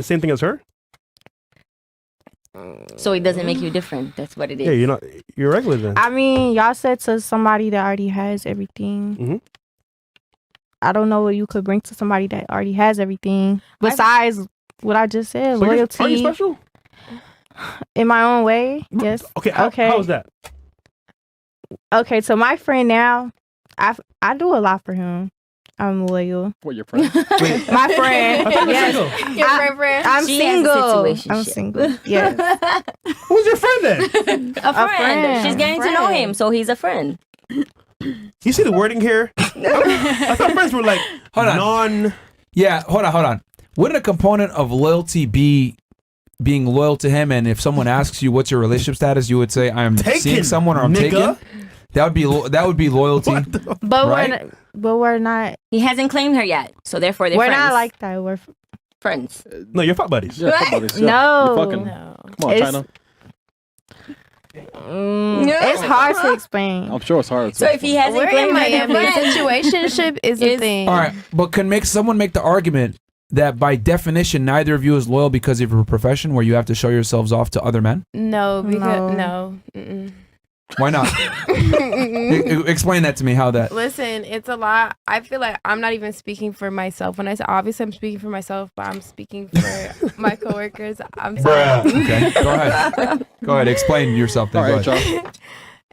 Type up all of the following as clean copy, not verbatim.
the same thing as her? So it doesn't make you different. That's what it is. Yeah, you're regular then. I mean, y'all said to somebody that already has everything. Mm-hmm. I don't know what you could bring to somebody that already has everything besides what I just said. So loyalty. Are you special? In my own way, yes. Okay. How is that? Okay, so my friend now, I do a lot for him. I'm loyal. What, your friend? My friend. Yes. Your friend. I'm She single. has a I'm single. Yes. Who's your friend then? A friend. She's getting to know him, so he's a friend. You see the wording here? I thought friends were like non. Yeah, hold on. Wouldn't a component of loyalty be being loyal to him? And if someone asks you what's your relationship status, you would say I'm seeing someone or I'm taken. That would be loyalty. But right? we're not. He hasn't claimed her yet, so therefore they're friends. We're not like that. We're friends. No, you're fuck buddies. Yeah, fuck buddies. Yeah. No. You're fucking. No. Come on, China. It's hard to explain. I'm sure it's hard. So if he hasn't We're in claimed her, Miami. they're friends. Situationship is a thing. All right, but can someone make the argument that by definition neither of you is loyal because of your profession, where you have to show yourselves off to other men? No, because no. Why not? Explain that to me. How that? Listen, it's a lot. I feel like I'm not even speaking for myself. When I say obviously I'm speaking for myself, but I'm speaking for my coworkers. I'm sorry. Okay, go ahead. Go ahead. Explain yourself. Then. All right, Go ahead.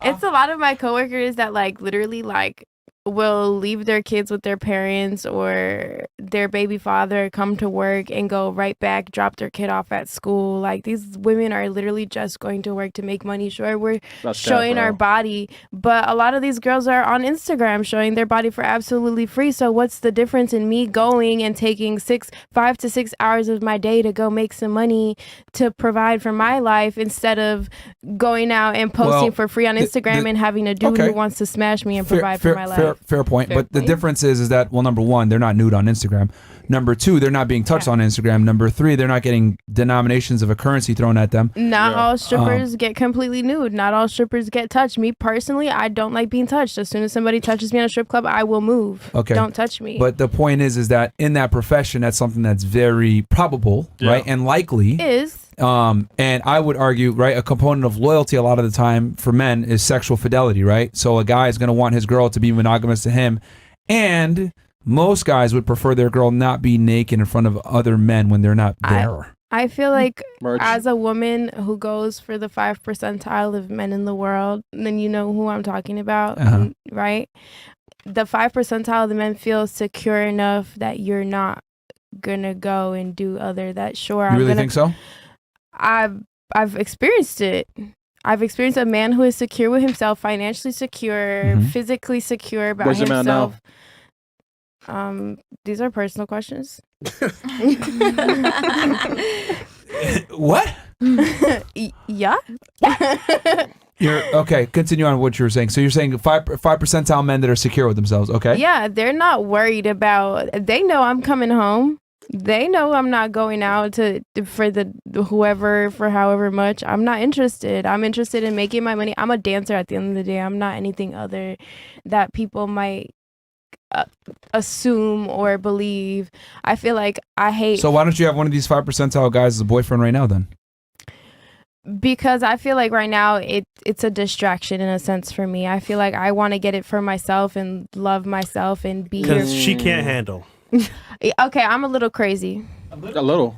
It's a lot of my coworkers that like literally like will leave their kids with their parents or their baby father, come to work and go right back, drop their kid off at school. Like these women are literally just going to work to make money. Sure, we're showing our body, but a lot of these girls are on Instagram showing their body for absolutely free. So what's the difference in me going and taking 5 to 6 hours of my day to go make some money to provide for my life instead of going out and posting for free on Instagram and having a dude who wants to smash me and provide for my life? Fair point. But the difference is that, well, number one, they're not nude on Instagram. Number two, they're not being touched on Instagram. Number three, they're not getting denominations of a currency thrown at them. Not all strippers get completely nude. Not all strippers get touched. Me personally, I don't like being touched. As soon as somebody touches me in a strip club, I will move. Okay. Don't touch me. But the point is that in that profession, that's something that's very probable, right? And likely. Is. And I would argue, right, a component of loyalty a lot of the time for men is sexual fidelity, right? So a guy is going to want his girl to be monogamous to him, and most guys would prefer their girl not be naked in front of other men when they're not there. I feel like as a woman who goes for the 5th percentile of men in the world, then you know who I'm talking about, right? The 5th percentile of the men feel secure enough that you're not gonna go and do other that. Sure, you really think so? I've experienced it. I've experienced a man who is secure with himself, financially secure, physically secure about Where's himself. Your man now? These are personal questions. What? Yeah. You're okay. Continue on what you were saying. So you're saying 5 percentile men that are secure with themselves. Okay. Yeah, they're not worried about. They know I'm coming home. They know I'm not going out for whoever for however much. I'm not interested. I'm interested in making my money. I'm a dancer at the end of the day. I'm not anything other that people might assume or believe. I feel like I hate. So why don't you have one of these 5 percentile guys as a boyfriend right now then? Because I feel like right now it's a distraction in a sense for me. I feel like I want to get it for myself and love myself and be here. Because she can't handle. Okay, I'm a little crazy. A little.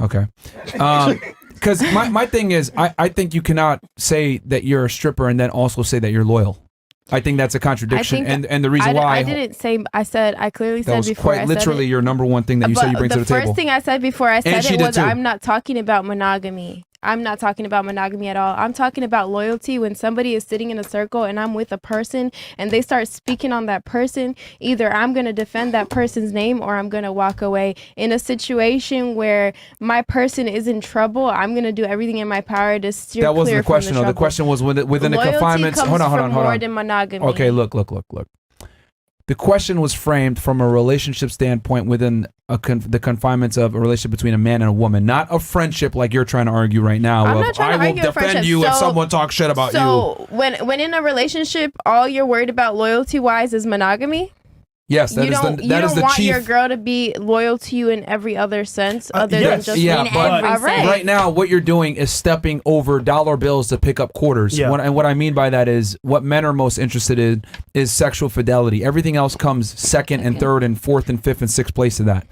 Okay. Because my thing is, I think you cannot say that you're a stripper and then also say that you're loyal. I think that's a contradiction. And the reason why I didn't say, I clearly said before. That was quite literally your number one thing that you said you bring to the table. The first thing I said before I said it was too. I'm not talking about monogamy. I'm not talking about monogamy at all. I'm talking about loyalty. When somebody is sitting in a circle and I'm with a person and they start speaking on that person, either I'm going to defend that person's name or I'm going to walk away. In a situation where my person is in trouble, I'm going to do everything in my power to steer clear from the trouble. That wasn't the question, though. The question was within the confinements. Hold on. More than monogamy. Okay, look. The question was framed from a relationship standpoint within the confinements of a relationship between a man and a woman, not a friendship like you're trying to argue right now. I'm not trying to argue a friendship. I will defend you if someone talks shit about you. So when in a relationship, all you're worried about loyalty-wise is monogamy? Yes, that you is don't, the you that don't is the want chief. your girl to be loyal to you in every other sense other than yes. just Yeah, in but every sense. right now, what you're doing is stepping over dollar bills to pick up quarters. Yeah. And what I mean by that is what men are most interested in is sexual fidelity. Everything else comes second and third and fourth and fifth and sixth place to that.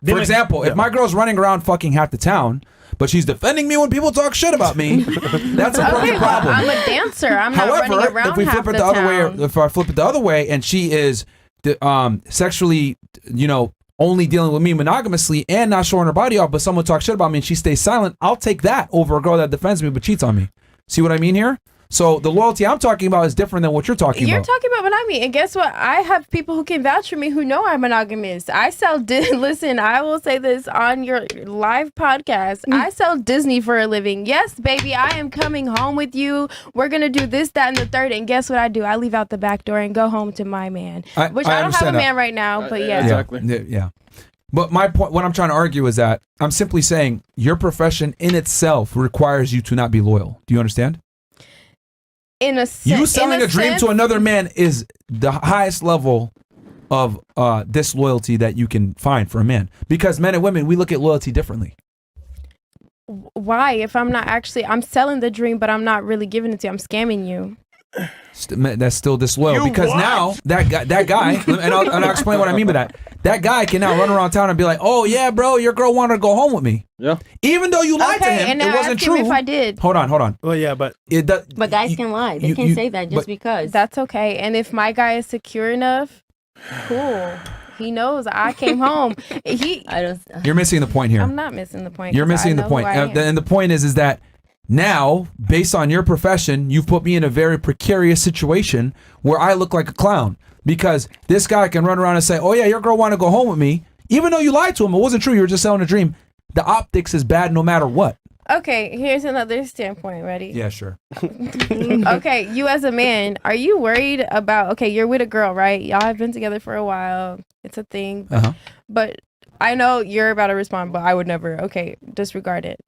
For example, if my girl's running around fucking half the town, but she's defending me when people talk shit about me, that's a fucking problem. I'm a dancer. I'm not running However, around if we half flip it the the other town. way, if I flip it the other way, and she is sexually, only dealing with me monogamously and not showing her body off, but someone talks shit about me and she stays silent, I'll take that over a girl that defends me but cheats on me. See what I mean here? So the loyalty I'm talking about is different than what you're talking about. You're talking about monogamy, and guess what? I have people who can vouch for me who know I'm monogamous. I sell. Listen, I will say this on your live podcast. I sell Disney for a living. Yes, baby, I am coming home with you. We're gonna do this, that, and the third. And guess what I do? I leave out the back door and go home to my man. Which I don't have a man right now, but yeah. Exactly. Yeah. But my point, what I'm trying to argue is that I'm simply saying your profession in itself requires you to not be loyal. Do you understand? In a You selling a dream to another man is the highest level of disloyalty that you can find for a man. Because men and women, we look at loyalty differently. Why? If I'm not actually, I'm selling the dream, but I'm not really giving it to you. I'm scamming you. That's still disloyal because now that guy, and I'll explain what I mean by that. That guy can now run around town and be like, "Oh yeah, bro, your girl wanted to go home with me." Yeah. Even though you lied to him, and it now wasn't ask him true. if I did. Hold on. Well, yeah, but But guys can lie. They can say that just because. That's okay. And if my guy is secure enough, cool. He knows I came home. You're missing the point here. I'm not missing the point. You're 'cause I missing the know point. who I am. And the point is that now, based on your profession, you've put me in a very precarious situation where I look like a clown because this guy can run around and say, "Oh yeah, your girl wanted to go home with me," even though you lied to him. It wasn't true. You were just selling a dream. The optics is bad no matter what. Okay, here's another standpoint. Ready? Yeah, sure. Okay, you as a man, are you worried about? Okay, you're with a girl, right? Y'all have been together for a while. It's a thing. But I know you're about to respond, but I would never. Okay, disregard it.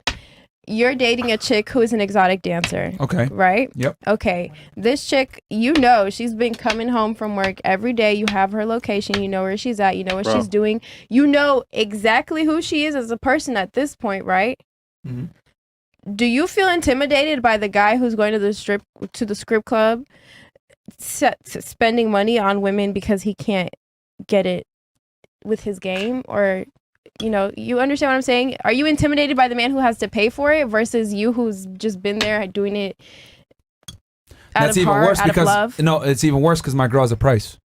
You're dating a chick who is an exotic dancer. Okay. Right? Yep. Okay. This chick, she's been coming home from work every day. You have her location. You know where she's at. You know what she's doing. You know exactly who she is as a person at this point, right? Mm-hmm. Do you feel intimidated by the guy who's going to the strip club, spending money on women because he can't get it with his game? Or you understand what I'm saying? Are you intimidated by the man who has to pay for it versus you who's just been there doing it out of heart, out of love? No, it's even worse because my girl has a price.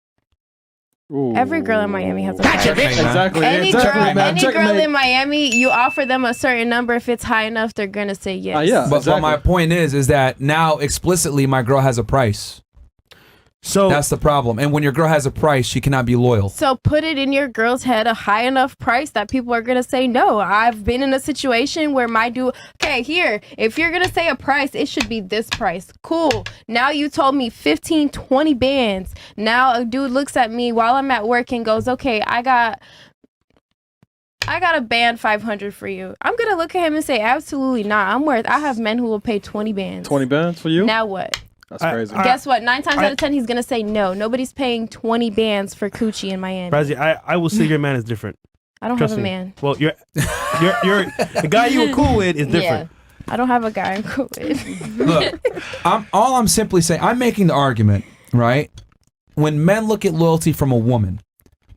Ooh. Every girl in Miami has a price. Exactly. Any Exactly. girl in Miami, you offer them a certain number. If it's high enough, they're gonna say yes. Yeah. But my point is that now explicitly my girl has a price. So that's the problem. And when your girl has a price, she cannot be loyal. So put it in your girl's head a high enough price that people are going to say no. I've been in a situation where my dude, okay, here, if you're going to say a price, it should be this price. Cool. Now you told me 15, 20 bands. Now a dude looks at me while I'm at work and goes, okay, I got a band 500 for you. I'm going to look at him and say, absolutely not. I have men who will pay 20 bands. 20 bands for you? Now what? That's crazy. Guess what? 9 times out of 10, he's gonna say no. Nobody's paying 20 bands for coochie in Miami. Brazzy, I will say your man is different. I don't Trust have a me. man. Well, you're the guy you were cool with is different. I don't have a guy I'm cool with. Look, I'm simply saying, I'm making the argument, right? When men look at loyalty from a woman,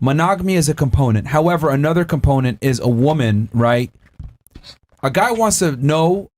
monogamy is a component. However, another component is a woman, right? A guy wants to know,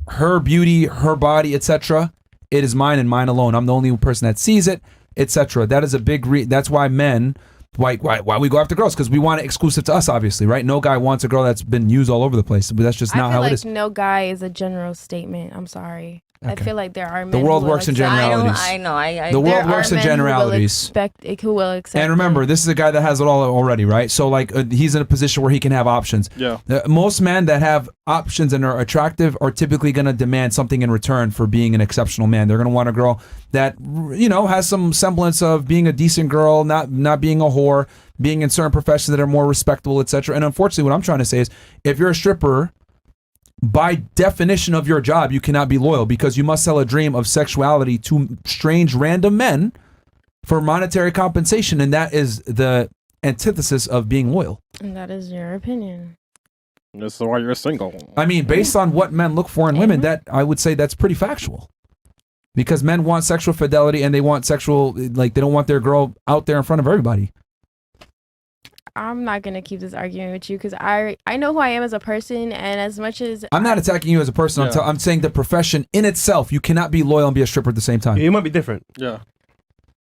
her beauty, her body, etc. It is mine and mine alone. I'm the only person that sees it, etc. That is a big that's why men, why we go after girls, because we want it exclusive to us, obviously, right? No guy wants a girl that's been used all over the place, but that's just not how it is. No guy is a general statement. I'm sorry. Okay. I feel like there are men. The world works in generalities. I know. The world works in generalities. Who will accept? And remember, this is a guy that has it all already, right? So he's in a position where he can have options. Yeah. Most men that have options and are attractive are typically going to demand something in return for being an exceptional man. They're going to want a girl that has some semblance of being a decent girl, not being a whore, being in certain professions that are more respectable, etc. And unfortunately, what I'm trying to say is, if you're a stripper, by definition of your job, you cannot be loyal because you must sell a dream of sexuality to strange random men for monetary compensation, and that is the antithesis of being loyal. And that is your opinion. This is why you're single. I mean, based on what men look for in women, that I would say that's pretty factual. Because men want sexual fidelity and they want sexual, like they don't want their girl out there in front of everybody. I'm not going to keep this argument with you because I know who I am as a person, and as much as... I'm not attacking you as a person. Yeah. I'm saying the profession in itself, you cannot be loyal and be a stripper at the same time. It might be different. Yeah.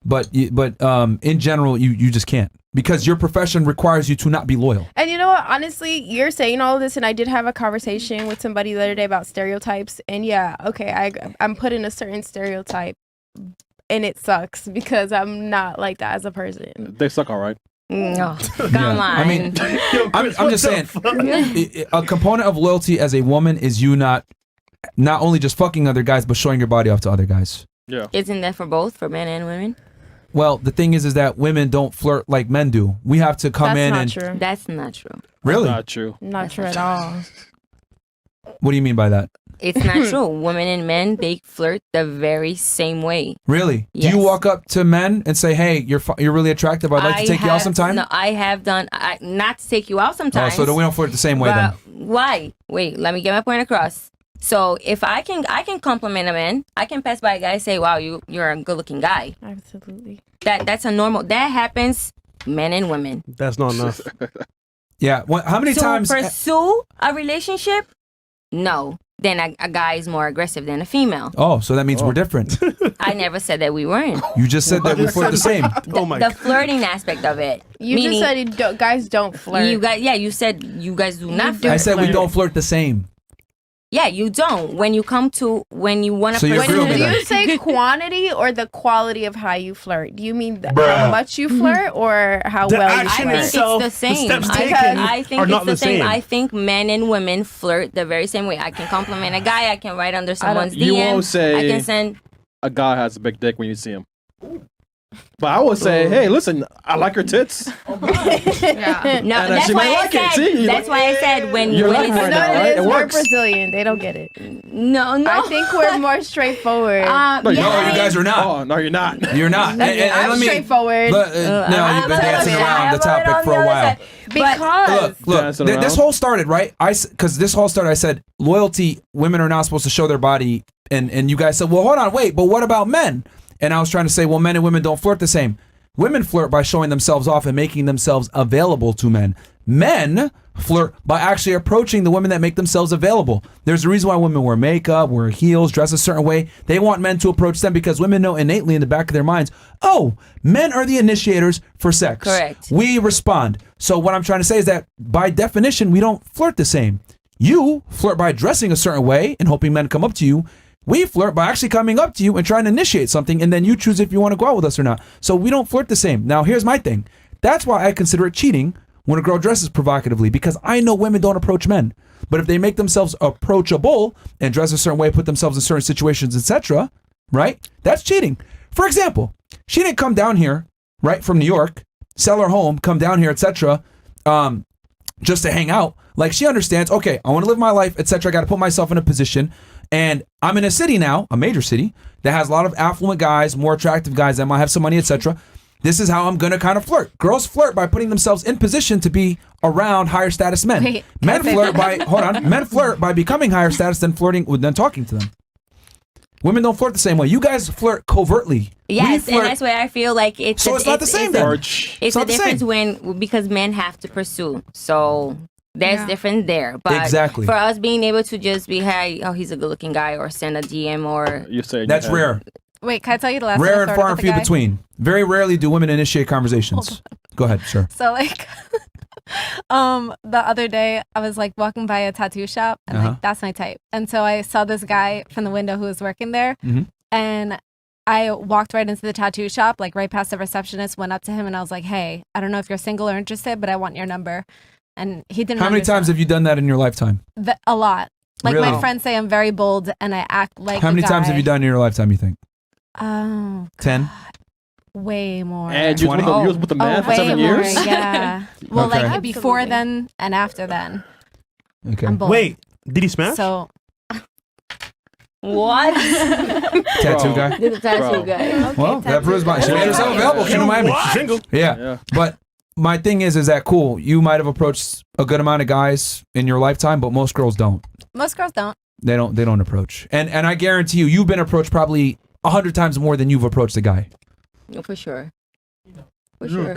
But in general, you just can't. Because your profession requires you to not be loyal. And you know what? Honestly, you're saying all of this, and I did have a conversation with somebody the other day about stereotypes. And yeah, okay, I'm put in a certain stereotype, and it sucks because I'm not like that as a person. They suck, all right. No, come on. I mean, I'm just saying, a component of loyalty as a woman is you not only just fucking other guys, but showing your body off to other guys. Yeah. Isn't that for both, for men and women? Well, the thing is that women don't flirt like men do. We have to come in and... True. That's not true. Really? Not true. Not true at all. What do you mean by that? It's not true. Women and men, they flirt the very same way. Really? Yes. Do you walk up to men and say, "Hey, you're really attractive. I'd like to take you out sometime"? No, I have done. Not to take you out sometimes. Oh, so we don't flirt the same way then? Why? Wait, let me get my point across. So if I can compliment a man. I can pass by a guy and say, "Wow, you're a good-looking guy." Absolutely. That's a normal. That happens, men and women. That's not enough. Yeah. How many times? To pursue a relationship? No. Then a guy is more aggressive than a female. Oh, so that means we're different. I never said that we weren't. You just said that we flirt the same. The flirting aspect of it. You just said guys don't flirt. You said you guys do not flirt. I said we don't flirt the same. Yeah, you don't. When you want to So you agree with me do then? you say quantity or the quality of how you flirt? Do you mean how much you flirt or how The well you action flirt? itself, it's the same. the steps I taken think are it's not the the same. same. I think men and women flirt the very same way. I can compliment a guy. I can write under someone's DM. You won't say I can send. a guy has a big dick when you see him. But I would say, hey, listen, I like her tits. No, that's she why might I like it. said. See, That's why I said when You're when laughing it's right now, right? It It is. We're works. Brazilian. They don't get it. no. I think we're more straightforward. No, you guys are not. Oh, no, you're not. You're not. I'm straightforward. No, you've been dancing around the topic for a while. Because Look, Dancing around. this whole started, right? Because this whole started, I said, loyalty, women are not supposed to show their body. And you guys said, well, hold on, wait, but what about men? And I was trying to say, well, men and women don't flirt the same. Women flirt by showing themselves off and making themselves available to men. Men flirt by actually approaching the women that make themselves available. There's a reason why women wear makeup, wear heels, dress a certain way. They want men to approach them because women know innately in the back of their minds, oh, men are the initiators for sex. Correct. We respond. So what I'm trying to say is that by definition, we don't flirt the same. You flirt by dressing a certain way and hoping men come up to you. We flirt by actually coming up to you and trying to initiate something, and then you choose if you want to go out with us or not. So we don't flirt the same. Now, here's my thing. That's why I consider it cheating when a girl dresses provocatively, because I know women don't approach men. But if they make themselves approachable and dress a certain way, put themselves in certain situations, etc., right? That's cheating. For example, she didn't come down here, right, from New York, sell her home, come down here, etc., just to hang out. Like, she understands, okay, I want to live my life, etc. I got to put myself in a position. And I'm in a city now, a major city, that has a lot of affluent guys, more attractive guys that might have some money, etc. This is how I'm going to kind of flirt. Girls flirt by putting themselves in position to be around higher status men. Wait, men flirt by becoming higher status than talking to them. Women don't flirt the same way. You guys flirt covertly. Yes, and that's why I feel like it's. So it's not the same then. It's a difference because men have to pursue. So there's difference there. But exactly. For us being able to just be, hey, oh, he's a good-looking guy, or send a DM, or You say that's rare. Wait, can I tell you the last Rare time I and flirted far and with a few guy? between. Very rarely do women initiate conversations. Go ahead, sure. So like, the other day I was like walking by a tattoo shop and like that's my type. And so I saw this guy from the window who was working there, and I walked right into the tattoo shop, like right past the receptionist, went up to him and I was like, hey, I don't know if you're single or interested, but I want your number. And he didn't. How many times have you done that in your lifetime? A lot. Like Really? my friends say I'm very bold and I act like How many a times guy. have you done in your lifetime, you think? Oh, 10? way more. And you was with the man for way 7 more, years? yeah. Well, Okay. like before then and after then. Okay. I'm bold. Wait, did he smash? So What? Tattoo guy. Did the tattoo Bro. guy? Well, that proves my. She made herself available. Came to Miami. Single. Yeah. But my thing is that cool? You might have approached a good amount of guys in your lifetime, but most girls don't. Most girls don't. They don't approach. And I guarantee you've been approached probably 100 times more than you've approached a guy. No, for sure. For sure.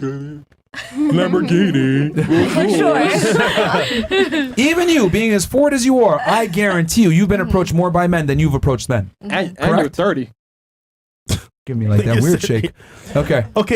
Lamborghini. For sure. Even you, being as forward as you are, I guarantee you've been approached more by men than you've approached men. And you're 30. Give me like that weird shake. Okay. Okay.